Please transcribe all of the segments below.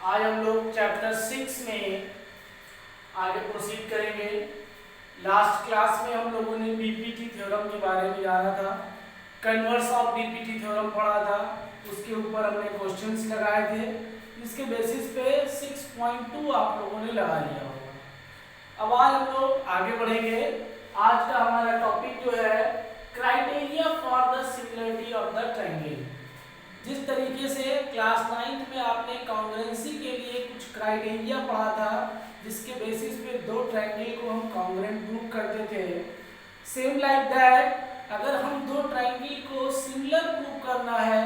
आज हम लोग चैप्टर 6 में आगे प्रोसीड करेंगे। लास्ट क्लास में हम लोगों ने बीपीटी थ्योरम के बारे में जाना था, कन्वर्स ऑफ बीपीटी थ्योरम पढ़ा था, उसके ऊपर हमने क्वेश्चंस लगाए थे, जिसके बेसिस पे 6.2 आप लोगों ने लगा लिया होगा। अब आज हम लोग आगे बढ़ेंगे। आज का हमारा टॉपिक जो है criteria for the similarity of the triangle. जिस तरीके से क्लास 9th में आपने कॉन्ग्रुएंसी के लिए कुछ क्राइटेरिया पढ़ा था, जिसके बेसिस पे दो ट्रायंगल को हम कॉन्ग्रुएंट प्रूव करते थे, सेम लाइक दैट अगर हम दो ट्रायंगल को सिमिलर प्रूव करना है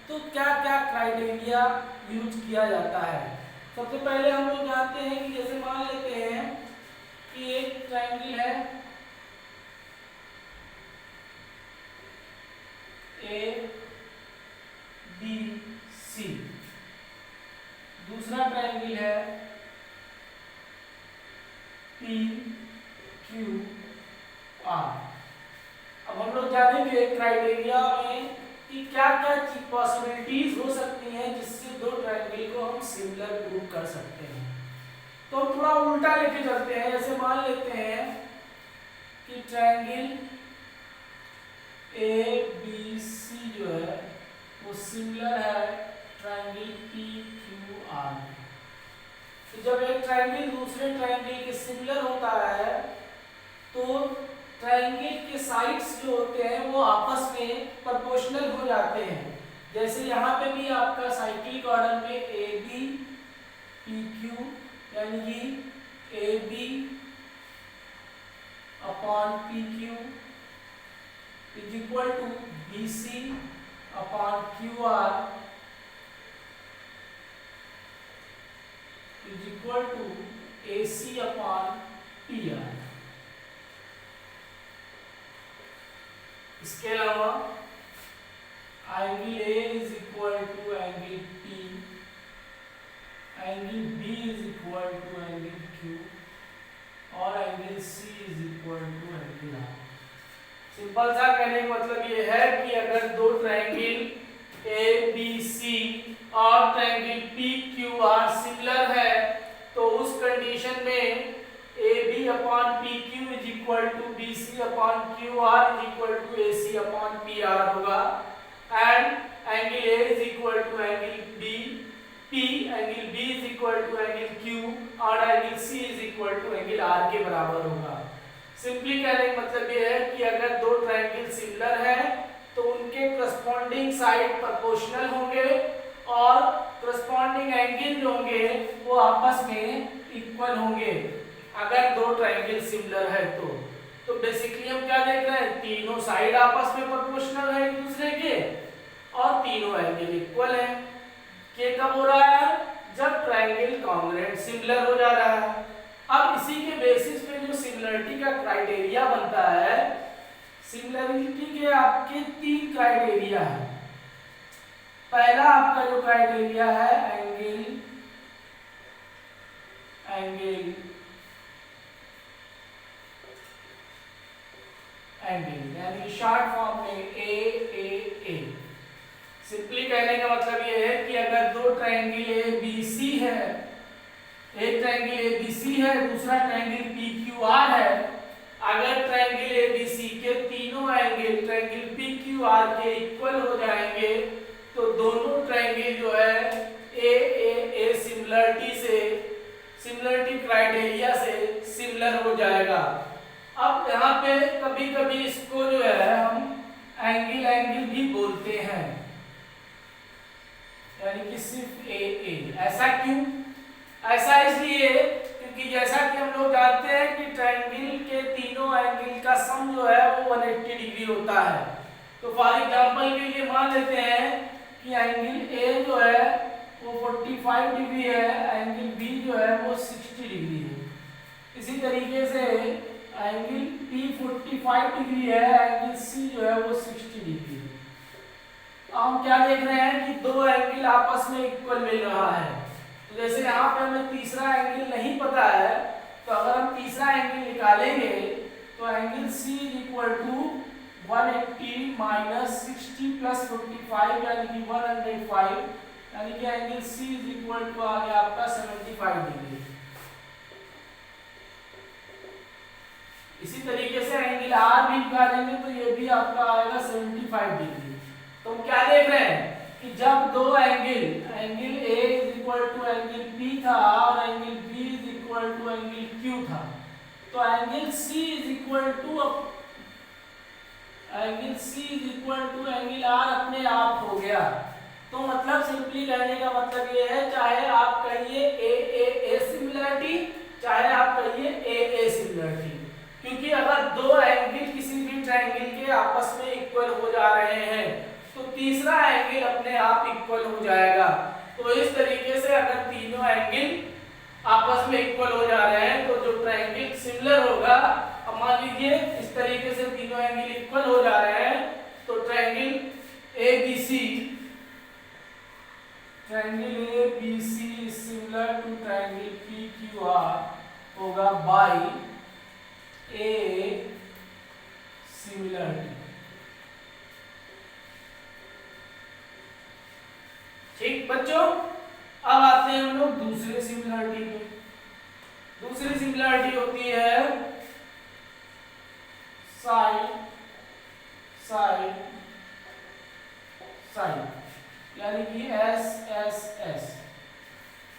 तो क्या क्या क्राइटेरिया यूज किया जाता है। सबसे पहले हम लोग जानते हैं कि जैसे मान लेते हैं कि एक ट्रायंगल है ए बी सी, दूसरा ट्रायंगल है पी क्यू आर। अब हम लोग जानेंगे क्राइटेरिया में कि क्या क्या पॉसिबिलिटीज हो सकती हैं जिससे दो ट्रायंगल को हम सिमिलर प्रूव कर सकते हैं। तो थोड़ा उल्टा लेके चलते हैं। जैसे मान लेते हैं कि ट्रायंगल ए बी सी जो है वो सिमिलर है ट्रायंगल पी क्यू आर। तो जब एक ट्रायंगल दूसरे ट्रायंगल के सिमिलर होता है तो ट्रायंगल के साइड्स जो होते हैं वो आपस में प्रोपोर्शनल हो जाते हैं। जैसे यहाँ पे भी आपका साइक्लिक ऑर्डर में ए बी पी क्यू यानी कि A B upon P Q is equal to B C upon Q R is equal to A C upon P R. इसके अलावा angle A is equal to angle P, angle B is equal to angle Q और angle C is equal to angle R. Simple सा कहने का मतलब ये है कि अगर दो ट्रायंगल ए बी सी और triangle P Q R similar है तो उस कंडीशन में A B upon P Q is equal to B C upon Q R is equal to A C upon P R होगा। And angle A is equal to angle B P, angle B is equal to angle Q और angle C is equal to angle R के बराबर होगा। Simply कहने का मतलब ये है कि अगर दो ट्रायंगल सिमिलर है तो उनके करस्पॉन्डिंग साइड प्रोपोर्शनल होंगे और करस्पॉन्डिंग एंगल जो होंगे वो आपस में इक्वल होंगे। अगर दो ट्रायंगल सिमिलर है तो बेसिकली हम क्या देख रहे हैं, तीनों साइड आपस में प्रोपोर्शनल है एक दूसरे के और तीनों एंगल इक्वल है। ये कब हो रहा है, जब ट्रायंगल कॉन्ग्रुएंट सिमिलर हो जा रहा है। अब इसी के बेसिस पे जो सिमिलरिटी का क्राइटेरिया बनता है, सिमिलरिटी के आपके तीन क्राइटेरिया है। पहला आपका जो क्राइटेरिया है एंगल यानी शॉर्ट फॉर्म में ए। सिंपली कहने का मतलब ये है कि अगर दो ट्रायंगल ए बी सी है, एक ट्रायंगल ए बी सी है, दूसरा ट्रायंगल पी क्यू आर है, अगर ट्रायंगल ए बी सी के तीनों angle triangle P Q are के इक्वल हो जाएंगे तो दोनों ट्रायंगल जो है ए सिमिलरिटी क्राइटेरिया से सिमिलर हो जाएगा। अब यहाँ पे कभी कभी इसको जो है हम एंगल भी बोलते हैं, यानी कि सिर्फ ए। ऐसा क्यों? ऐसा इसलिए क्योंकि जैसा कि हम लोग जानते हैं कि ट्रायंगल के तीनों एंगल का सम जो है वो 180 डिग्री होता है। तो फॉर एग्जांपल के लिए मान लेते हैं कि एंगल ए जो है वो 45 डिग्री है, एंगल बी जो है वो 60 डिग्री है। इसी तरीके से एंगल पी 45 डिग्री है, एंगल सी जो है वो 60 डिग्री है। हम क्या देख रहे हैं कि दो एंगल आपस में इक्वल मिल रहा है। तो जैसे यहाँ पे हमें तीसरा एंगल नहीं पता है तो अगर हम तीसरा एंगल निकालेंगे तो angle C is equal to 180 minus 60 plus 45 यानी कि 105 यानी कि angle C is equal to आ गया आपका 75 डिग्री। इसी तरीके से एंगल आर भी निकालेंगे तो ये भी आपका आएगा 75 डिग्री। तो हम क्या देख रहे हैं कि जब दो angle A is equal to angle P था और angle B is equal to angle Q था, तो angle C is equal to angle R अपने आप हो गया। तो मतलब सिंपली कहने का मतलब ये है, चाहे आप कहिए ए सिमिलरिटी, चाहे आप कहिए ए सिमिलरिटी, क्योंकि अगर दो एंगल किसी भी ट्रायंगल के आपस में इक्वल हो जा रहे हैं तो तीसरा एंगल अपने आप इक्वल हो जाएगा। तो इस तरीके से अगर तीनों एंगल आपस में इक्वल हो जा रहे हैं तो जो ट्रायंगल सिमिलर होगा, अब मान लीजिए इस तरीके से तीनों एंगल इक्वल हो जा रहे हैं तो triangle ABC is similar to triangle PQR होगा बाय ए सिमिलरिटी। ठीक बच्चों, अब आते हैं हम लोग दूसरे सिमिलरिटी पे। दूसरी सिमिलरिटी होती है साइड यानी कि S।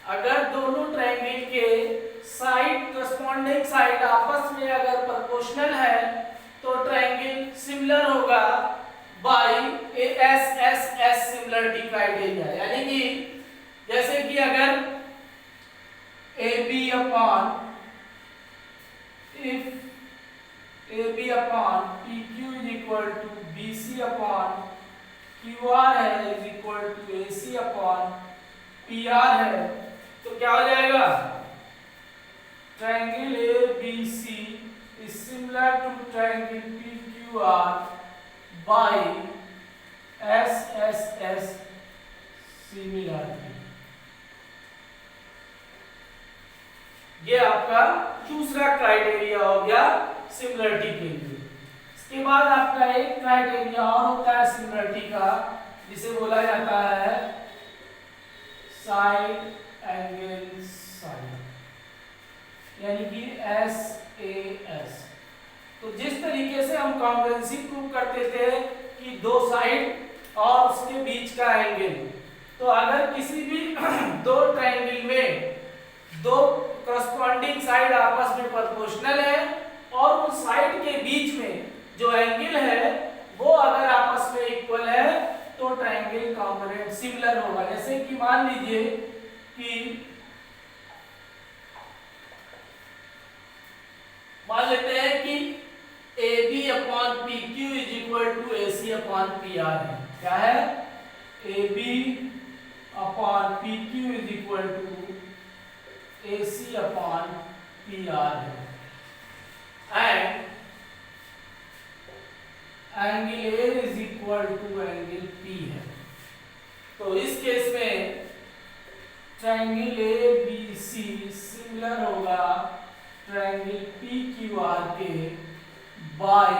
अगर दोनों ट्रायंगल के साइड करस्पॉन्डिंग साइड आपस में अगर प्रोपोर्शनल है तो ट्रायंगल सिमिलर होगा बाय S सिमिलरिटी क्राइटेरिया। यानी कि जैसे कि अगर AB upon PQ is equal to BC upon QR है is equal to AC upon PR है, तो क्या हो जाएगा, triangle ABC is similar to triangle PQR by S similarity. ये आपका दूसरा क्राइटेरिया हो गया सिमिलरिटी के लिए। इसके बाद आपका एक क्राइटेरिया और होता है सिमिलरिटी का, जिसे बोला जाता है साइड एंगल साइड, यानी कि SAS। तो जिस तरीके से हम कॉन्ग्रुएंसी प्रूव करते थे कि दो साइड और उसके बीच का एंगल, तो अगर किसी भी दो ट्रायंगल में दो करस्पॉन्डिंग साइड आपस में प्रोपोर्शनल है और उस साइड के बीच में जो एंगल है वो अगर आपस में इक्वल है तो ट्रायंगल कॉन्ग्रुएंट सिमिलर होगा। जैसे कि मान लीजिए कि मान लेते हैं कि AB upon PQ is equal to AC upon PR है। क्या है, AB upon PQ is equal to AC upon PR है, and angle A is equal to angle P है। तो इस केस में ट्रायंगल ABC सिमिलर होगा ट्रायंगल PQR के बाय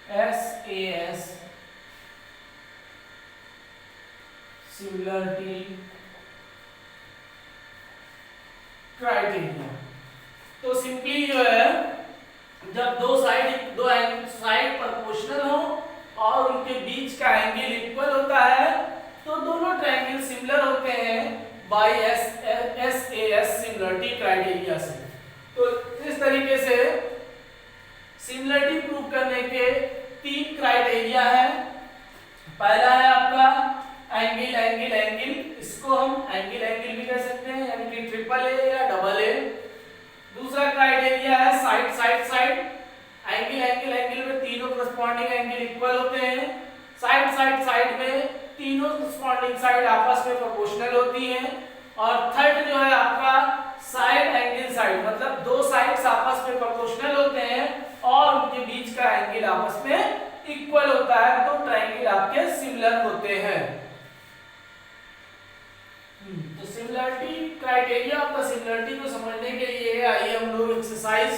SAS सिमिलरिटी क्राइटेरिया। तो सिंपली जो है, जब दो साइड प्रोपोर्शनल हो और उनके बीच का एंगल इक्वल होता है तो दोनों ट्रायंगल सिमिलर होते हैं बाय SAS सिमिलरिटी क्राइटेरिया से। तो इस तरीके से सिमिलरिटी प्रूव करने के तीन क्राइटेरिया है। पहला है आपका एंगल, इसको हम एंगल भी कह सकते हैं, यानी कि ट्रिपल ए या डबल ए। दूसरा क्राइटेरिया है साइड, एंगल में तीनों करस्पॉन्डिंग एंगल इक्वल होते हैं। साइड में तीनों करस्पॉन्डिंग साइड आपस में प्रोपोर्शनल होती हैं। और थर्ड जो है आपका साइड एंगल साइड, मतलब दो साइड्स आपस में प्रोपोर्शनल होते हैं और उनके बीच का एंगल आपस में इक्वल होता है, तो ट्रायंगल आपके सिमिलर होते हैं। तो similarity criteria of the similarity को समझने के लिए आइए हम लोग एक्सरसाइज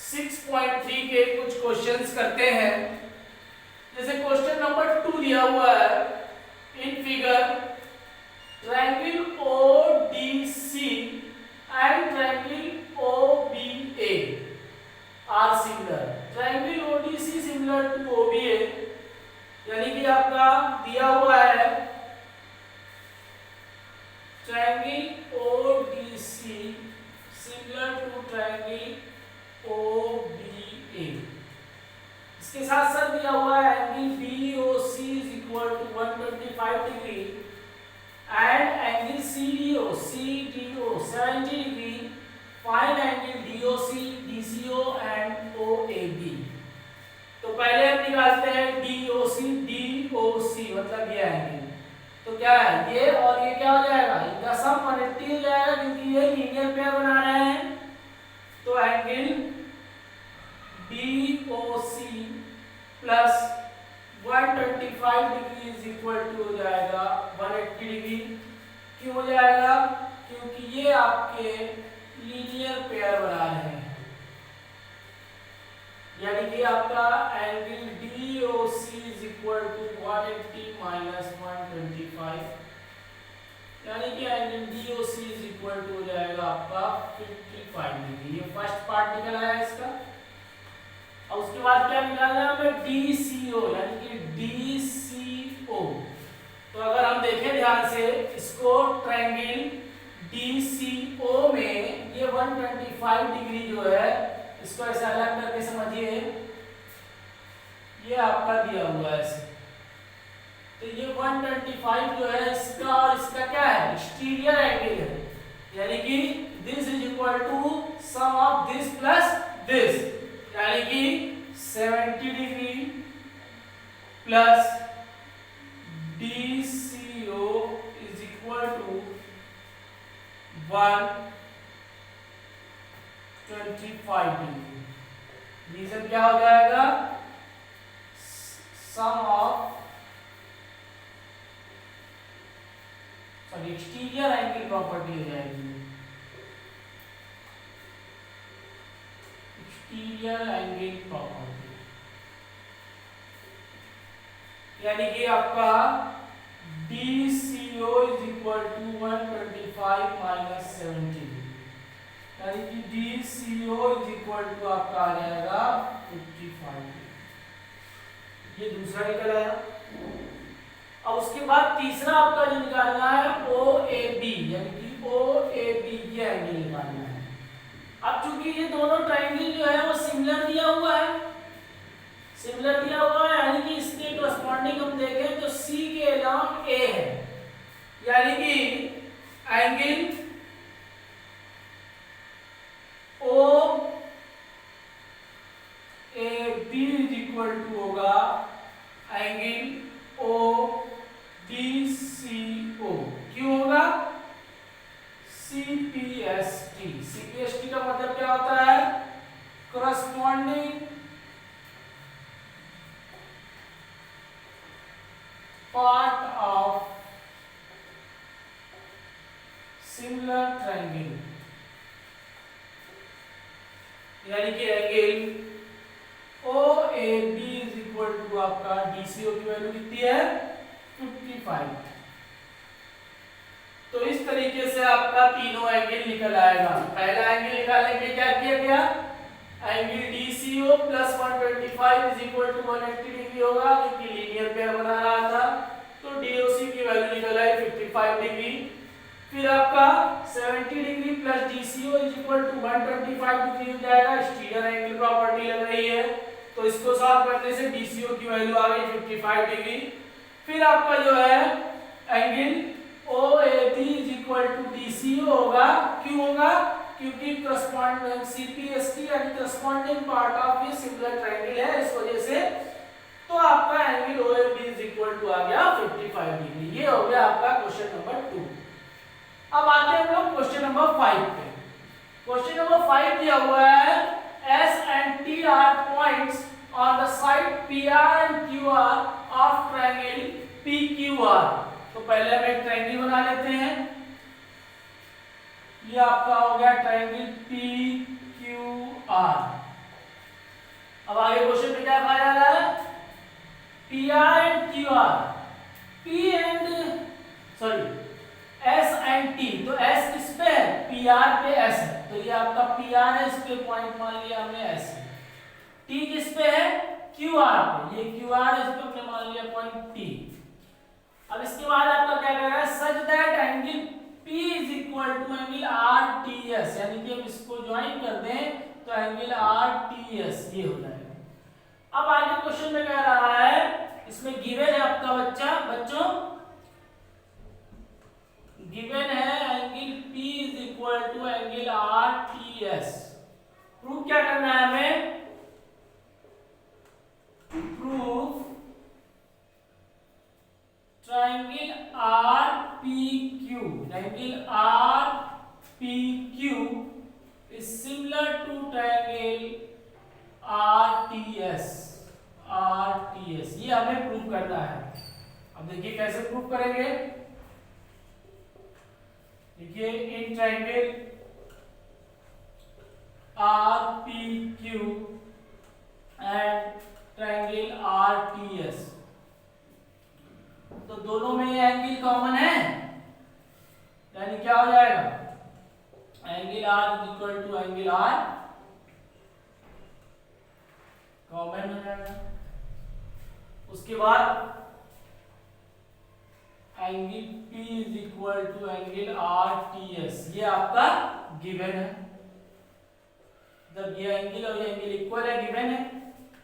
6.3 के कुछ क्वेश्चंस करते हैं। जैसे क्वेश्चन नंबर 2 दिया हुआ है, इन फिगर OBA, यानी कि आपका दिया हुआ है triangle ODC similar to triangle OBA। इसके साथ साथ दिया हुआ है angle BOC is equal to 125 degree and angle CDO 70 degree। Find angle DOC, DCO and OAB। तो पहले हम निकालते हैं DOC मतलब ये एंगल, तो क्या है ये और ये क्या हो जाएगा, इनका सम 180 हो जाएगा क्योंकि ये लीनियर पेयर बना रहे हैं। तो angle DOC plus 125 degree is equal to हो जाएगा 180 डिग्री। क्यों हो जाएगा, क्योंकि ये आपके लीनियर पेयर बना रहे हैं, यानी कि आपका angle DOC is equal to 180 minus 125, यानी कि angle DOC is equal to हो जाएगा आपका 55 डिग्री। ये फर्स्ट पार्ट निकल आया इसका। और उसके बाद क्या निकालना है हमें DCO, यानी कि DCO। तो अगर हम देखें ध्यान से इसको ट्रायंगल DCO में ये 125 डिग्री जो है इसको ऐसे अलग करके समझिए, ये आपका दिया हुआ है ऐसे। तो ये 125 जो है इसका और इसका क्या है, एक्सटीरियर एंगल है, यानी कि this is equal to sum of this plus this, यानी कि 70 degree plus DCO is equal to 125 degree. Reason क्या हो जाएगा, sum of exterior angle property हो जाएगी, एक्सटीरियर एंगल प्रॉपर्टी, यानी कि आपका DCO is equal to 125 minus 70, यानी कि DCO इज इक्वल टू आपका आ जाएगा 55। ये दूसरा निकल आया। अब उसके बाद तीसरा आपका जो निकालना है OAB, यानी कि OAB ये एंगल निकालना है। अब चूंकि ये दोनों ट्रायंगल जो है वो सिमिलर दिया हुआ है, सिमिलर दिया हुआ है, यानी कि इसके कॉरस्पॉन्डिंग हम देखें तो C के अलोंग A है, यानी कि angle OAB is equal to होगा एंगल ODCO। क्यों होगा, CPST। CPST का मतलब क्या होता है, corresponding part of similar triangle, यानी कि angle OAB is equal to आपका DCO की वैल्यू कितनी है, 55। तो इस तरीके से आपका तीनों एंगल निकल आएगा। पहला एंगल निकालने के लिए क्या किया गया, angle DCO plus 125 is equal to 180 degree होगा क्योंकि लीनियर पेयर बना रहा था। तो DOC की वैल्यू निकल आई 55 डिग्री। फिर आपका 70 degree plus DCO is equal to 125 degree हो जाएगा। एक्सटीरियर एंगल प्रॉपर्टी लग रही है तो इसको सॉल्व करने से DCO की वैल्यू आ गई 55 डिग्री। फिर आपका जो है angle OAB is equal to DCO होगा। क्यों होगा, क्योंकि करस्पॉन्डिंग CPST यानी करस्पॉन्डिंग पार्ट ऑफ ये सिमिलर ट्रायंगल है, इस वजह से। तो आपका angle OAB is equal to आ गया 55 डिग्री। ये हो गया आपका क्वेश्चन नंबर 2। अब आते हैं हम लोग क्वेश्चन नंबर 5 पे। क्वेश्चन नंबर 5 दिया हुआ है S and T are points on the side PR and QR of triangle PQR। तो पहले हम एक ट्रायंगल बना लेते हैं। ये आपका हो गया ट्रायंगल PQR। अब आगे क्वेश्चन में क्या कहा जा रहा है, PR and QR, S and T। तो S किस पे है, PR पे S है, तो ये आपका PR है, इस पे पॉइंट मान लिया हमने S। T किस पे है, क्यू आर पे, ये क्यू आर है, इसको हमने मान लिया पॉइंट टी। अब इसके बाद आपका क्या कह रहा है, such that angle P is equal to angle R T S, यानी कि हम इसको ज्वाइन कर दें तो एंगल आर टी एस ये हो जाएगा। अब आगे क्वेश्चन में कह रहा है, इसमें गिवन है आपका बच्चों गिवन है angle P is equal to angle R T S. Prove क्या करना है हमें, prove triangle RPQ, triangle RPQ is similar to triangle RTS। ये हमें प्रूव करना है। अब देखिए कैसे प्रूव करेंगे। देखिए in triangle RPQ and triangle RTS, तो दोनों में ये एंगल कॉमन है, यानी क्या हो जाएगा, angle R is equal to angle R common हो जाएगा। उसके बाद angle P is equal to angle RTS, ये आपका गिवन है। जब ये एंगल और ये एंगल इक्वल है, गिवन है,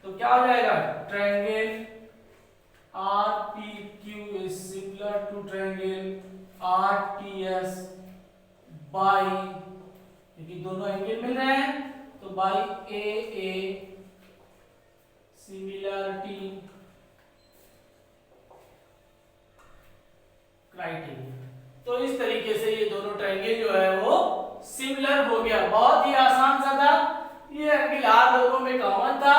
तो क्या हो जाएगा, triangle RPQ is similar to triangle RTS by, क्योंकि दोनों एंगल मिल रहे हैं तो by AA similarity क्राइटेरिया। तो इस तरीके से ये दोनों ट्रायंगल जो है वो सिमिलर हो गया। बहुत ही आसान सा था, ये एंगल R दोनों में कॉमन था,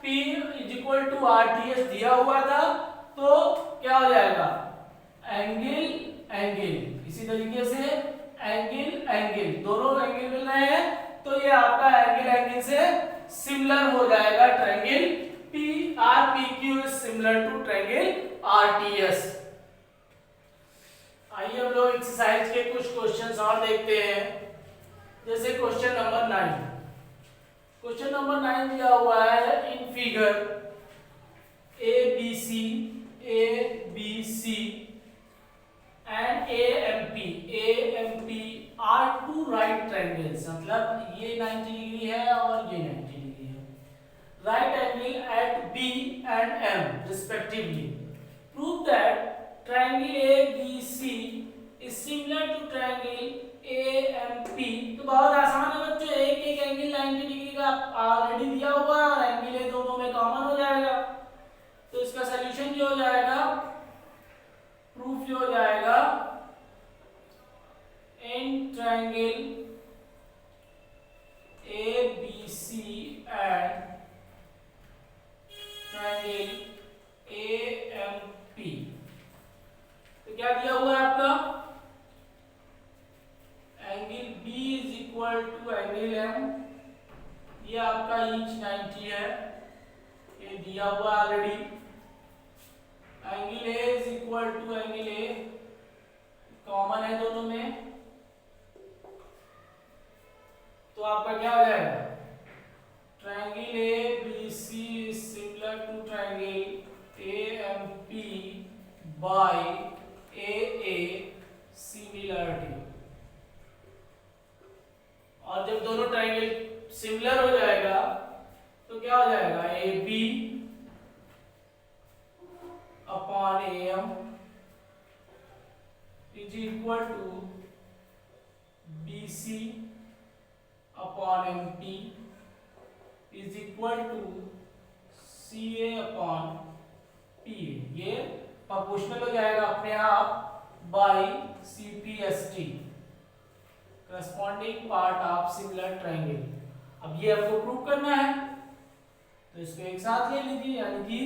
P is equal to RTS दिया हुआ था, तो क्या हो जाएगा, एंगल एंगल, इसी तरीके से एंगल एंगल, दोनों एंगल मिल रहे हैं तो ये आपका एंगल एंगल से सिमिलर हो जाएगा। Triangle RPQ is similar to triangle RTS। आइए हम लोग एक्सरसाइज के कुछ क्वेश्चंस और देखते हैं। जैसे क्वेश्चन नंबर 9, क्वेश्चन नंबर 9 दिया हुआ है, in figure ABC and AMP are two right triangles, मतलब ये 90 डिग्री है और ये 90 डिग्री है, right angle at B and M respectively. Prove that triangle ABC is similar to triangle AMP। तो बहुत आसान है बच्चों, एक एक एंगल 90 डिग्री का ऑलरेडी दिया हुआ है और एंगल ये दोनों में कॉमन हो जाएगा, तो इसका सॉल्यूशन जो हो जाएगा, प्रूफ जो हो जाएगा, in triangle ABC and triangle AMP, तो क्या दिया हुआ है आपका, angle B is equal to angle M, ये आपका ईच 90 है, ये दिया हुआ already. Angle A is equal to angle A common है दोनों में, तो आपका क्या हो जाएगा, triangle ABC is similar to triangle AMP by AA similarity. और जब दोनों ट्रायंगल सिमिलर हो जाएगा तो क्या हो जाएगा, AB upon AM is equal to BC upon MP is equal to CA upon PA। ये प्रोपोर्शनल हो जाएगा अपने आप by CPST, corresponding part of similar triangle. अब ये आपको प्रूव करना है, तो इसको एक साथ ले लीजिए, यानी कि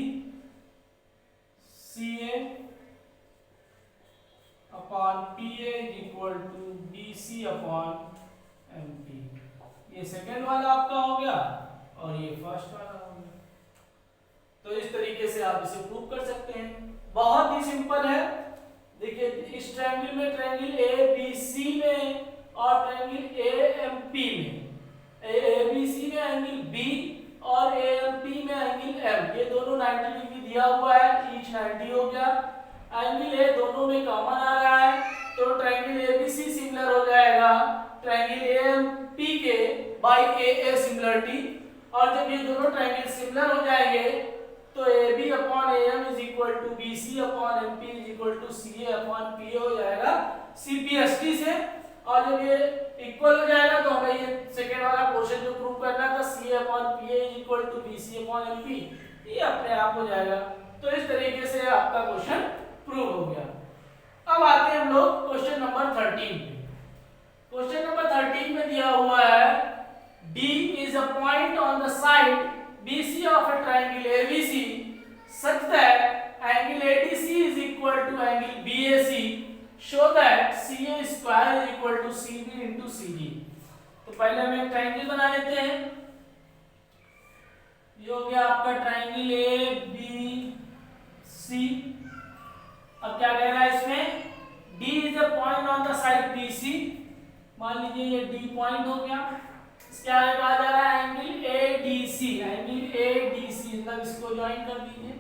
CA upon PA is equal to BC upon MP। ये सेकंड वाला आपका हो गया और ये फर्स्ट वाला हो गया। तो इस तरीके से आप इसे प्रूव कर सकते हैं, बहुत ही सिंपल है। देखिए इस ट्रायंगल में, ट्रायंगल ABC में और ट्रायंगल AMP में, ABC में एंगल B और AMP में एंगल M, ये दोनों 90 डिग्री दिया हुआ है, ईच 90 हो गया। एंगल A दोनों में कॉमन आ रहा है, तो ट्रायंगल ABC सिमिलर हो जाएगा ट्रायंगल AMP के बाय AA सिमिलरिटी। और जब ये दोनों ट्रायंगल सिमिलर हो जाएंगे तो AB upon AM is equal to BC upon MP is equal to CA upon PA हो जाएगा CPST से। और जब ये इक्वल हो जाएगा तो हमें ये सेकंड वाला क्वेश्चन जो प्रूव करना था CA upon PA is equal to BC upon MP, ये अपने आप हो जाएगा। तो इस तरीके से आपका क्वेश्चन प्रूव हो गया। अब आते हैं हम लोग क्वेश्चन नंबर 13 पे। क्वेश्चन नंबर 13 में दिया हुआ है D is a point on the side BC of a triangle ABC such that angle ADC is equal to angle BAC, show that CA square is equal to CB into CD। तो पहले हम एक triangle बना लेते हैं। ये हो गया आपका ट्रायंगल ABC। अब क्या कह रहा है इसमें, D is a point on the side BC, मान लीजिए ये D पॉइंट हो गया, क्या कहा जा रहा है एंगल ADC, एंगल ADC मतलब इसको ज्वाइन कर दीजिए,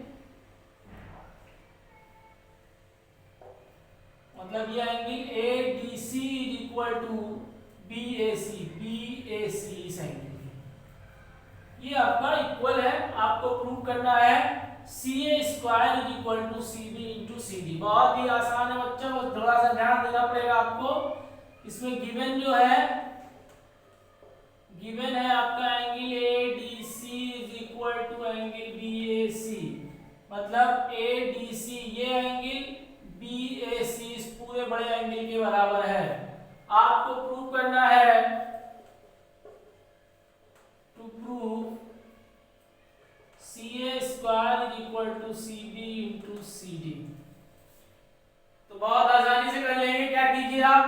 मतलब ये angle ADC is equal to BAC, BAC इस एंगल की, ये आपका इक्वल है। आपको प्रूव करना है CA square is equal to CB into CD। बहुत ही आसान है बच्चों, बस थोड़ा सा ध्यान देना पड़ेगा आपको। इसमें गिवन जो है, गिवन है आपका angle ADC is equal to angle BAC, मतलब ADC ये एंगल BAC इस पूरे बड़े एंगल के बराबर है। आपको प्रूव करना है, to prove CA square is equal to CB into CD। तो बहुत आसानी से कर लेंगे। क्या कीजिए आप,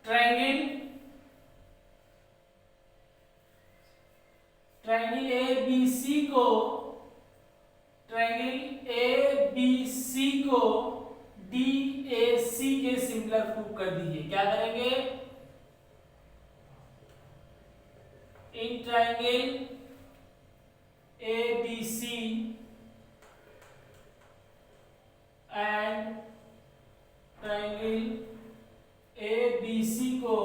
ट्रायंगल ABC को, ट्रायंगल ABC को DAC के सिमिलर प्रूव कर दीजिए। क्या करेंगे, इन triangle ABC and triangle ABC को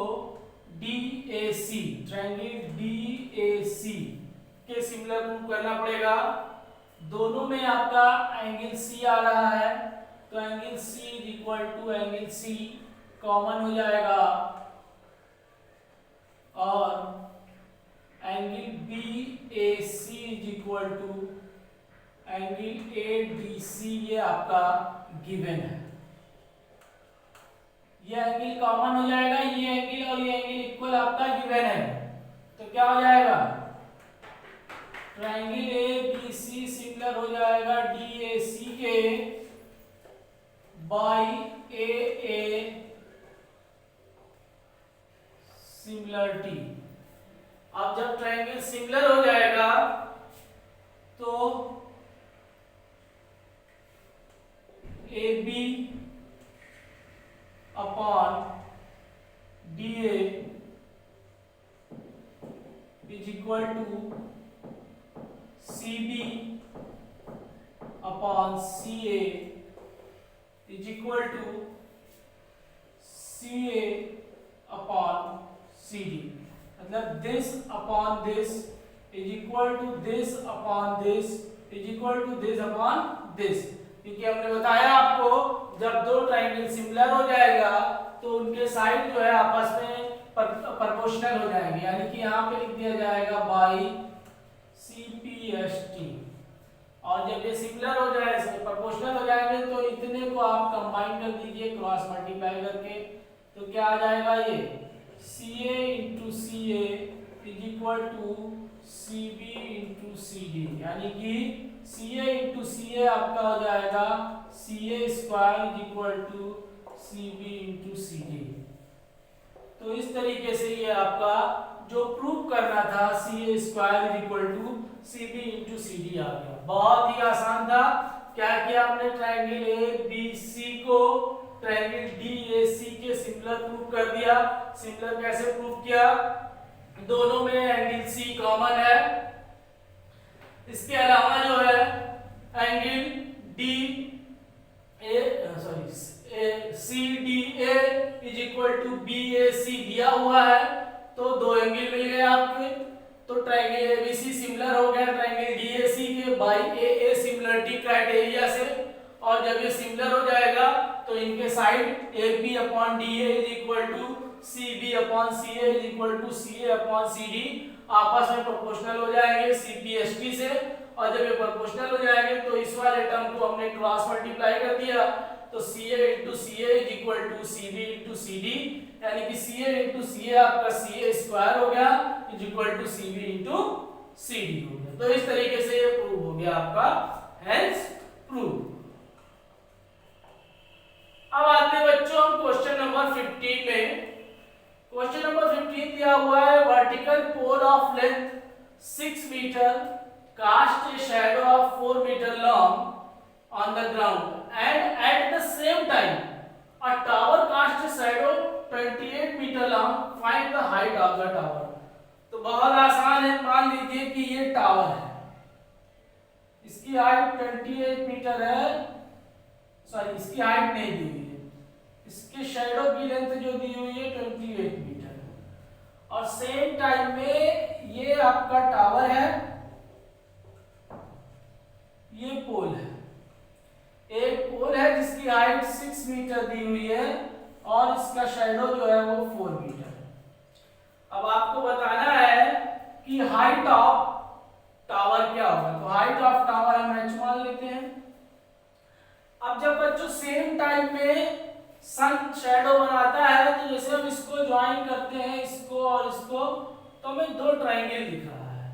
DAC, ट्रायंगल DAC के सिमिलर प्रूव करना पड़ेगा। दोनों में आपका एंगल C आ रहा है, तो angle C is equal to angle C common हो जाएगा, और angle BAC is equal to angle ADC, ये आपका गिवन है। ये एंगल कॉमन हो जाएगा, ये एंगल और ये एंगल इक्वल आपका गिवन है, तो क्या हो जाएगा, ट्रायंगल ABC सिमिलर हो जाएगा DAC के बाय AA सिमिलरिटी। अब जब ट्रायंगल सिमिलर हो जाएगा तो AB upon DA is equal to CB upon CA is equal to CA upon CD, मतलब this upon this is equal to this upon this is equal to this upon this. क्योंकि हमने बताया आपको जब दो ट्रायंगल सिमिलर हो जाएगा तो उनके साइड जो है आपस में प्रोपोर्शनल हो जाएंगे, यानी कि यहाँ पे लिख दिया जाएगा बाई CPST। और जब ये सिमिलर हो जाए, प्रोपोर्शनल हो जाएंगे, तो इतने को आप कंबाइन कर दीजिए क्रॉस मल्टीप्लाई करके, तो क्या आ जाएगा, ये CA into CA is equal to CB into CD, यानी कि CA इंटू CA आपका हो जाएगा CA square is equal to CB into CD। तो इस तरीके से ये आपका जो प्रूव करना था CA square is equal to CB into CD आ गया। बहुत ही आसान था। क्या किया आपने, ट्रायंगल ABC को ट्रायंगल DAC के सिमिलर प्रूव कर दिया। सिमिलर कैसे प्रूव किया, दोनों में एंगल C कॉमन है, इसके अलावा जो है angle D A C D A is equal to B A C दिया हुआ है, तो दो एंगल मिल गए आपके। तो ट्रायंगल एबीसी सिमिलर हो गया ट्रायंगल डीएसी के बाय ए सिमिलरिटी क्राइटेरिया से, और जब ये सिमिलर हो जाएगा तो इनके side AB upon DA is equal to CB upon CA is equal to CA upon CD आपस में प्रोपोर्शनल हो जाएंगे CPST से, और जब ये प्रोपोर्शनल हो जाएंगे तो इस वाले टर्म को हमने क्रॉस मल्टीप्लाई कर दिया, तो CA into CA is equal to CB into CD, यानी कि CA इंटू CA आपका CA स्क्वायर हो गया is equal to CB into CD हो गया। तो इस तरीके से ये प्रूव हो गया आपका, हेंस प्रूव। अब आते हैं बच्चों हम क्वेश्चन नंबर 15 में। क्वेश्चन नंबर 15 दिया हुआ है vertical pole of length 6 metre cast a shadow of 4 metre long on the ground and at the same time a tower cast a shadow 28 metre long, find the height of the tower. तो बहुत आसान है, मान लीजिए कि ये tower है, इसकी हाइट 28 मीटर है, सॉरी इसकी हाइट नहीं दी हुई है, इसके शैडो की लेंथ जो दी हुई है 28 मीटर, और सेम टाइम में ये आपका टावर है, ये पोल है, एक पोल है जिसकी हाइट 6 मीटर दी हुई है और इसका शैडो जो है वो 4 मीटर है। अब आपको बताना है कि हाइट ऑफ टावर क्या होगा, तो हाइट ऑफ टावर हम h मान लेते हैं। अब जब बच्चों सेम टाइम में सन शैडो बनाता है, तो जैसे हम इसको ज्वाइन करते हैं, इसको और इसको, तो हमें दो ट्रायंगल दिख रहा है।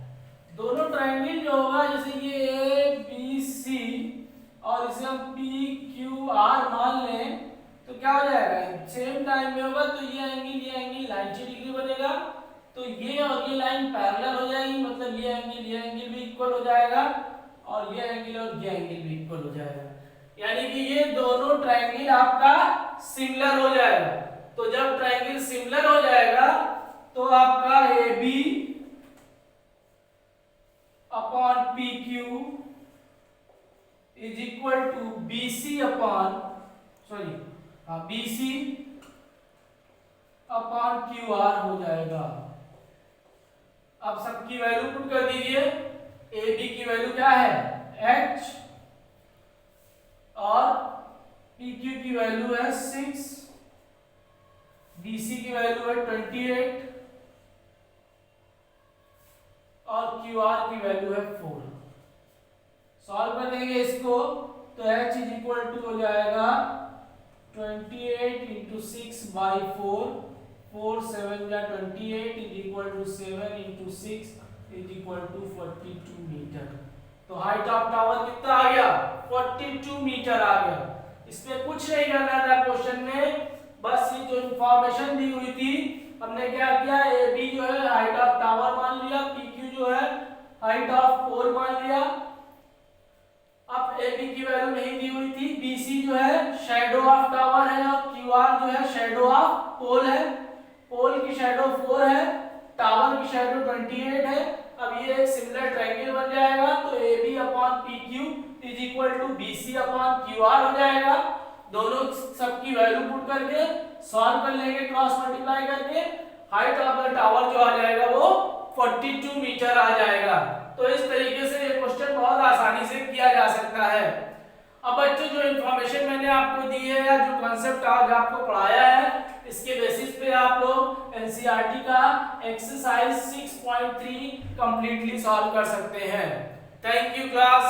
दोनों ट्रायंगल जो होगा, जैसे ये ABC और इसे हम PQR मान लें, तो क्या हो जाएगा, सेम टाइम में होगा तो ये एंगल 90 डिग्री बनेगा, तो ये और ये लाइन पैरेलल हो जाएगी, मतलब ये एंगल भी इक्वल हो जाएगा, और ये एंगल और ये एंगल भी इक्वल हो जाएगा, यानी कि ये दोनों ट्रायंगल आपका सिमिलर हो जाएगा। तो जब ट्रायंगल सिमिलर हो जाएगा तो आपका AB upon PQ is equal to BC upon BC upon QR हो जाएगा। अब सबकी वैल्यू पुट कर दीजिए। AB की वैल्यू क्या है h, और PQ की वैल्यू है 6, BC की वैल्यू है 28 और QR की वैल्यू है 4। सॉल्व कर देंगे इसको, तो h इज इक्वल टू हो जाएगा 28 इंटू 6 बाई 4, 4 7 या 28 is equal to 7 into 6 is equal to 42 metre. तो हाइट ऑफ टावर कितना आ गया, 42 मीटर आ गया। इसमें कुछ नहीं करना था क्वेश्चन में, बस ये जो इंफॉर्मेशन दी हुई थी हमने क्या किया, AB जो है हाइट ऑफ टावर मान लिया, PQ जो है हाइट ऑफ पोल मान लिया। अब AB की वैल्यू नहीं दी हुई थी, BC जो है शैडो ऑफ टावर है, और QR जो है शैडो ऑफ पोल है। पोल की शैडो 4 है, टावर की शैडो 28 है। अब ये एक सिमिलर ट्रायंगल बन जाएगा, तो AB upon PQ is equal to BC upon QR हो जाएगा। दोनों सबकी वैल्यू पुट करके सॉल्व कर लेंगे क्रॉस मल्टीप्लाई करके, हाइट ऑफ द टावर जो आ जाएगा वो 42 मीटर आ जाएगा। तो इस तरीके से ये क्वेश्चन बहुत आसानी से किया जा सकता है। अब बच्चों जो इन्फॉर्मेशन मैंने आपको दी है या जो कॉन्सेप्ट आज आपको पढ़ाया है, इसके बेसिस पे आप लोग एनसीईआरटी का एक्सरसाइज 6.3 कंप्लीटली सॉल्व कर सकते हैं। Thank you class.